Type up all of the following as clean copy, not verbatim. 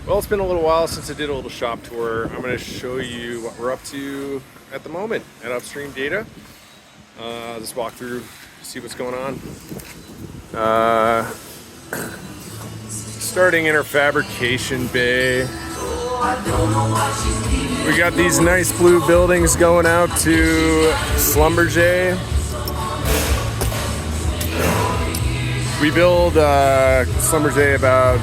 Well, it's been a little while since I did a little shop tour. I'm going to show you what we're up to at the moment at Upstream Data. Just walk through, see what's going on. Starting in our Fabrication Bay. We got these nice blue buildings going out to Schlumberger. We build Schlumberger about,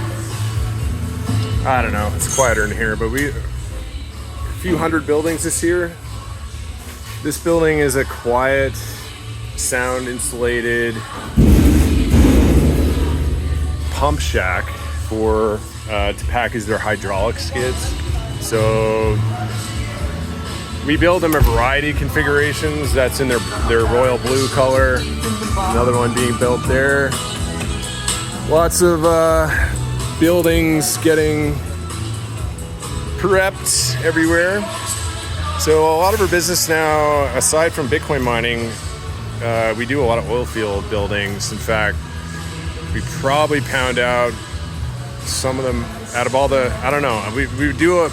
I don't know, it's quieter in here, but a few hundred buildings this year. This building is a quiet, sound insulated pump shack for to package their hydraulic skids. So we build them a variety of configurations. That's in their royal blue color. Another one being built there. Lots of buildings getting prepped everywhere. So a lot of our business now, aside from Bitcoin mining, we do a lot of oil field buildings. In fact, we probably pound out some of them out of all the, I don't know, we do a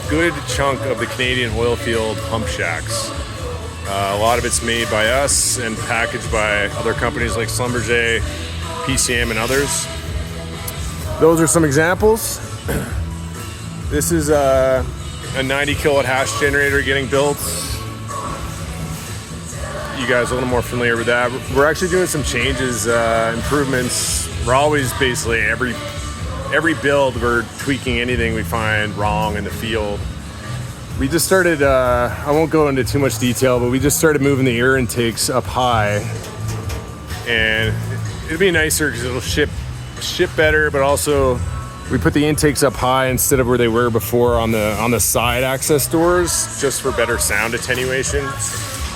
good chunk of the Canadian oil field pump shacks. A lot of it's made by us and packaged by other companies like Schlumberger, PCM, and others. Those are some examples. This is a 90 kilowatt hash generator getting built. You guys are a little more familiar with that. We're actually doing some changes, improvements. We're always basically every build, we're tweaking anything we find wrong in the field. We just started, I won't go into too much detail, but we just started moving the air intakes up high. And it'll be nicer because it'll ship better, but also we put the intakes up high instead of where they were before on the side access doors, just for better sound attenuation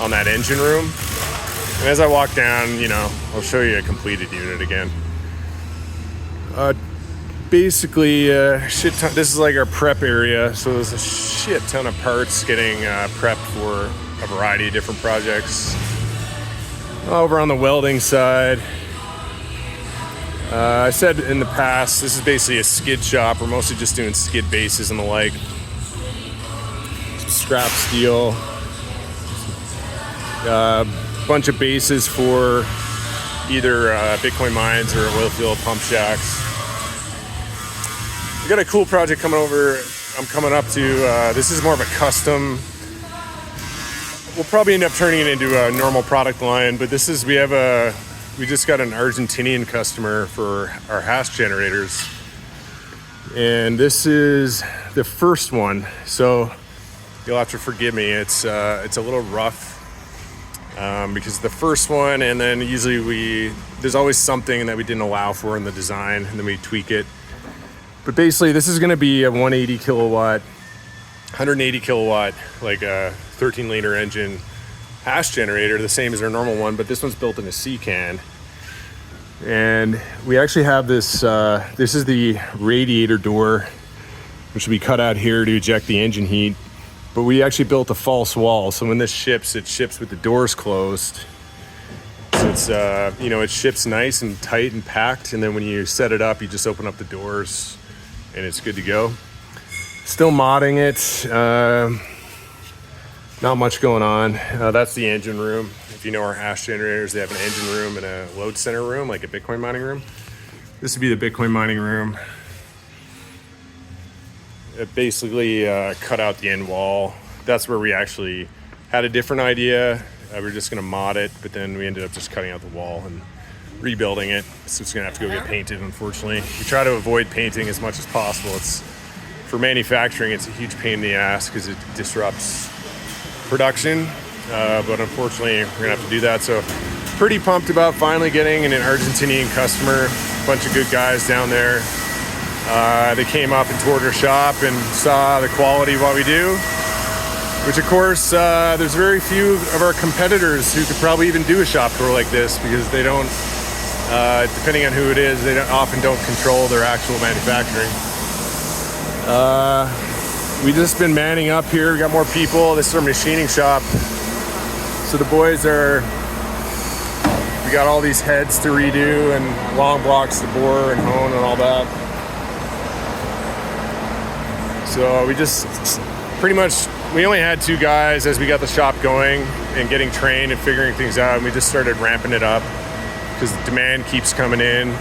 on that engine room. And as I walk down, I'll show you a completed unit again. Basically, shit ton. This is like our prep area, so there's a shit ton of parts getting prepped for a variety of different projects. Over on the welding side, I said in the past, this is basically a skid shop. We're mostly just doing skid bases and the like. Some scrap steel, bunch of bases for either Bitcoin mines or oil field pump shacks. We got a cool project coming over. I'm coming up to. This is more of a custom. We'll probably end up turning it into a normal product line, but this is we just got an Argentinian customer for our hash generators, and this is the first one. So you'll have to forgive me. It's a little rough because the first one, and then usually there's always something that we didn't allow for in the design, and then we tweak it. But basically, this is going to be a 180 kilowatt, like a 13-liter engine hash generator, the same as our normal one, but this one's built in a C-can. And we actually have this, this is the radiator door, which will be cut out here to eject the engine heat. But we actually built a false wall, so when this ships, it ships with the doors closed. So it's, it ships nice and tight and packed, and then when you set it up, you just open up the doors, and it's good to go. Still modding it. Not much going on. That's the engine room. If you know our hash generators, they have an engine room and a load center room, like a Bitcoin mining room. This would be the Bitcoin mining room. It basically cut out the end wall. That's where we actually had a different idea. We were just gonna mod it, but then we ended up just cutting out the wall and rebuilding it. So it's gonna have to go get painted, unfortunately. We try to avoid painting as much as possible. For manufacturing, it's a huge pain in the ass because it disrupts production. But unfortunately, we're gonna have to do that. So pretty pumped about finally getting an Argentinian customer. A bunch of good guys down there. They came up and toured our shop and saw the quality of what we do, which of course, there's very few of our competitors who could probably even do a shop tour like this because they don't, depending on who it is, they often don't control their actual manufacturing. We just been manning up here. We got more people. This is our machining shop. So the boys we got all these heads to redo and long blocks to bore and hone and all that. So we just pretty much, we only had 2 guys as we got the shop going and getting trained and figuring things out, and we just started ramping it up because the demand keeps coming in.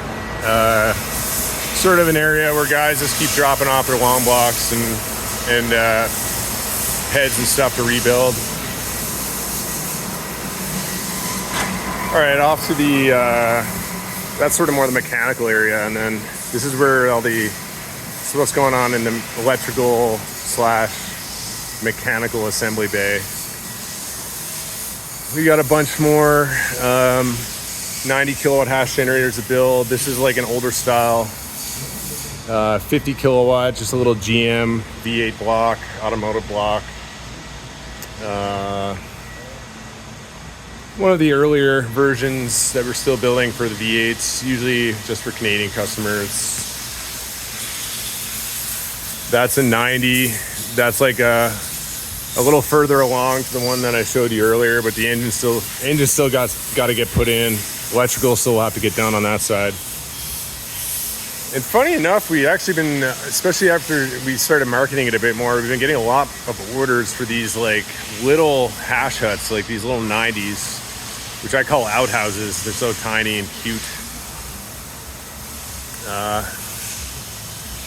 Sort of an area where guys just keep dropping off their long blocks and heads and stuff to rebuild. All right, off to the, that's sort of more the mechanical area, and then this is where so what's going on in the electrical / mechanical assembly bay. We got a bunch more 90 kilowatt hash generators to build. This is like an older style 50 kilowatt, just a little GM V8 block, automotive block. One of the earlier versions that we're still building for the V8s, usually just for Canadian customers. That's a 90. That's like a little further along to the one that I showed you earlier, but the engine still got to get put in. Electrical still will have to get done on that side. And funny enough, we actually been, especially after we started marketing it a bit more, we've been getting a lot of orders for these like little hash huts, like these little 90s, which I call outhouses. They're so tiny and cute.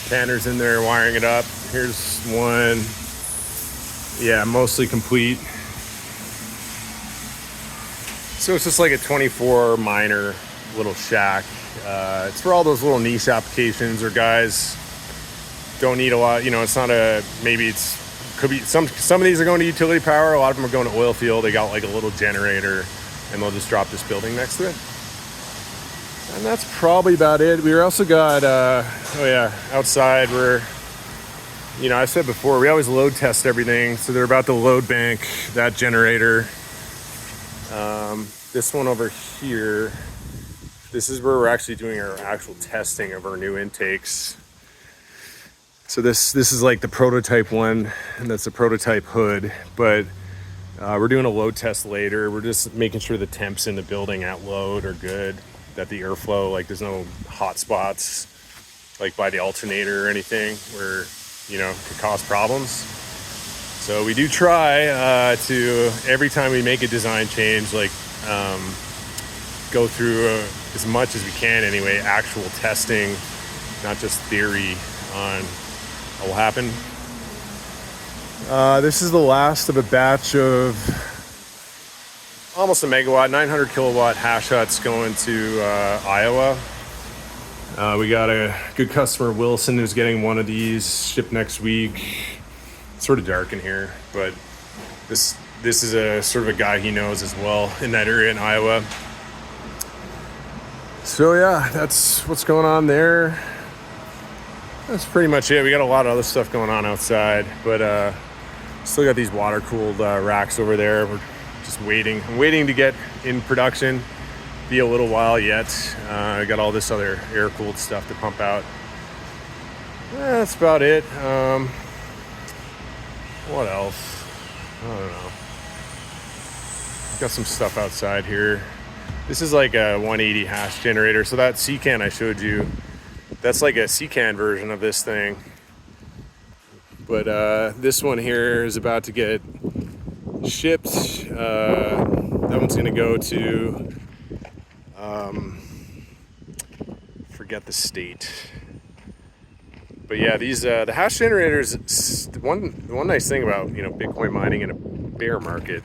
Tanner's in there wiring it up. Here's one. Yeah, mostly complete. So it's just like a 24 miner little shack. It's for all those little niche applications or guys don't need a lot. You know, it's not a, maybe it's, could be, some of these are going to utility power. A lot of them are going to oil field. They got like a little generator and they'll just drop this building next to it. And that's probably about it. We also got, outside we're, you know, I said before, we always load test everything. So they're about to load bank that generator. This one over here, this is where we're actually doing our actual testing of our new intakes. So this is like the prototype one, and that's the prototype hood, but we're doing a load test later. We're just making sure the temps in the building at load are good, that the airflow, like there's no hot spots like by the alternator or anything where, you know, could cause problems. So we do try to, every time we make a design change, like go through as much as we can anyway, actual testing, not just theory on what will happen. This is the last of a batch of almost a megawatt, 900 kilowatt hash huts going to Iowa. We got a good customer, Wilson, who's getting one of these shipped next week. It's sort of dark in here, but this is a sort of a guy he knows as well in that area in Iowa. So yeah, that's what's going on there. That's pretty much it. We got a lot of other stuff going on outside, but still got these water-cooled racks over there. We're just waiting. I'm waiting to get in production. Be a little while yet. I got all this other air-cooled stuff to pump out. That's about it. What else? I don't know. Got some stuff outside here. This is like a 180 hash generator. So that CCAN I showed you, that's like a CCAN version of this thing. But this one here is about to get shipped. That one's gonna go to, forget the state. But yeah, these the hash generators. The one nice thing about, you know, Bitcoin mining in a bear market.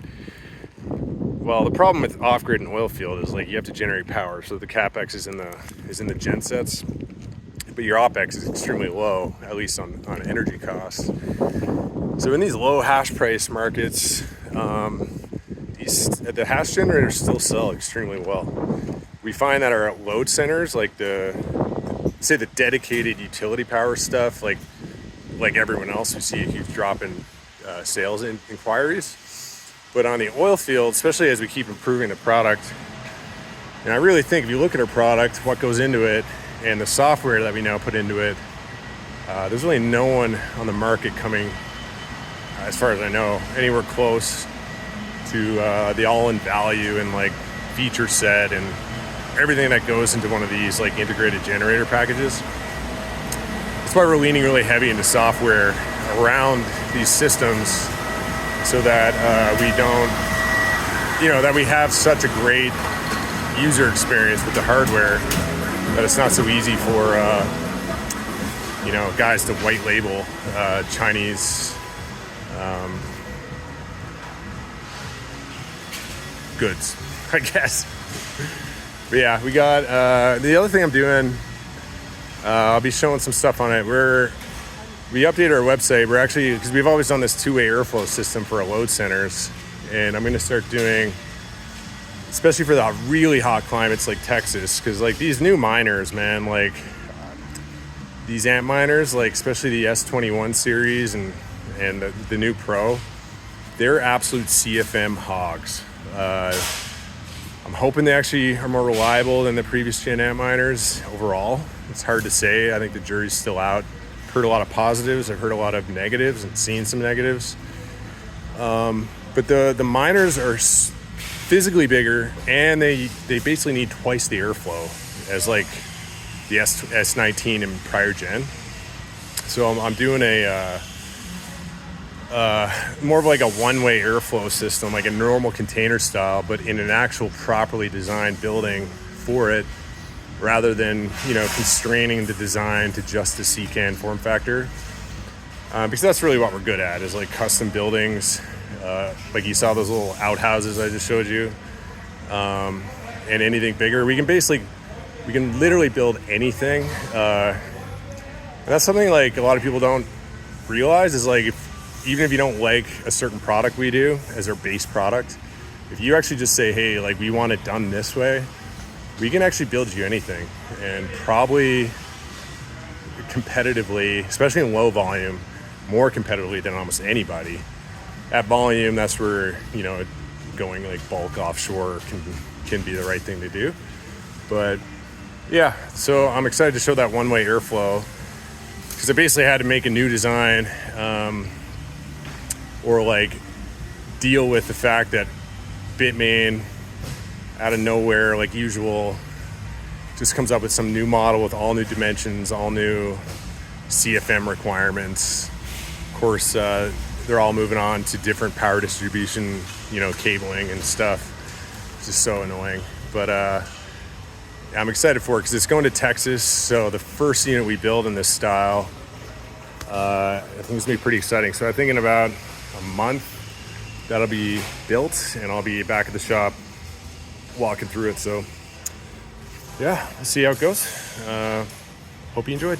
Well, the problem with off-grid and oil field is like you have to generate power, so the capex is in the gen sets, but your opex is extremely low, at least on energy costs. So in these low hash price markets, the hash generators still sell extremely well. We find that our load centers, like the dedicated utility power stuff, like everyone else, we see a huge drop in sales inquiries. But on the oil field, especially as we keep improving the product, and I really think if you look at our product, what goes into it, and the software that we now put into it, there's really no one on the market coming, as far as I know, anywhere close to the all-in value and like feature set and everything that goes into one of these like integrated generator packages. That's why we're leaning really heavy into software around these systems so that we don't, that we have such a great user experience with the hardware that it's not so easy for, guys to white label Chinese goods, I guess. But yeah, we got, the other thing I'm doing, I'll be showing some stuff on it. We updated our website. We're actually, because we've always done this two-way airflow system for our load centers, and I'm going to start doing, especially for the really hot climates like Texas, because like these new miners, man, like these amp miners, like especially the S21 series and the new Pro, they're absolute CFM hogs. I'm hoping they actually are more reliable than the previous gen amp miners overall. It's hard to say. I think the jury's still out. Heard a lot of positives. I've heard a lot of negatives and seen some negatives. But the miners are physically bigger, and they basically need twice the airflow as like the S19 in prior gen. So I'm doing a more of like a one-way airflow system, like a normal container style, but in an actual properly designed building for it, rather than constraining the design to just the CCAN form factor. Because that's really what we're good at, is like custom buildings. Like you saw those little outhouses I just showed you, and anything bigger. We can literally build anything. And that's something like a lot of people don't realize, is like even if you don't like a certain product we do as our base product, if you actually just say, hey, like we want it done this way, we can actually build you anything, and probably competitively, especially in low volume, more competitively than almost anybody. At volume, that's where going like bulk offshore can be the right thing to do. But yeah, so I'm excited to show that one-way airflow, because I basically had to make a new design, or like deal with the fact that Bitmain out of nowhere, like usual, just comes up with some new model with all new dimensions, all new CFM requirements. Of course, they're all moving on to different power distribution, cabling and stuff. It's just so annoying. But I'm excited for it because it's going to Texas. So the first unit we build in this style, I think it's going to be pretty exciting. So I think in about a month, that'll be built, and I'll be back at the shop walking through it. So yeah, let's see how it goes. Hope you enjoyed.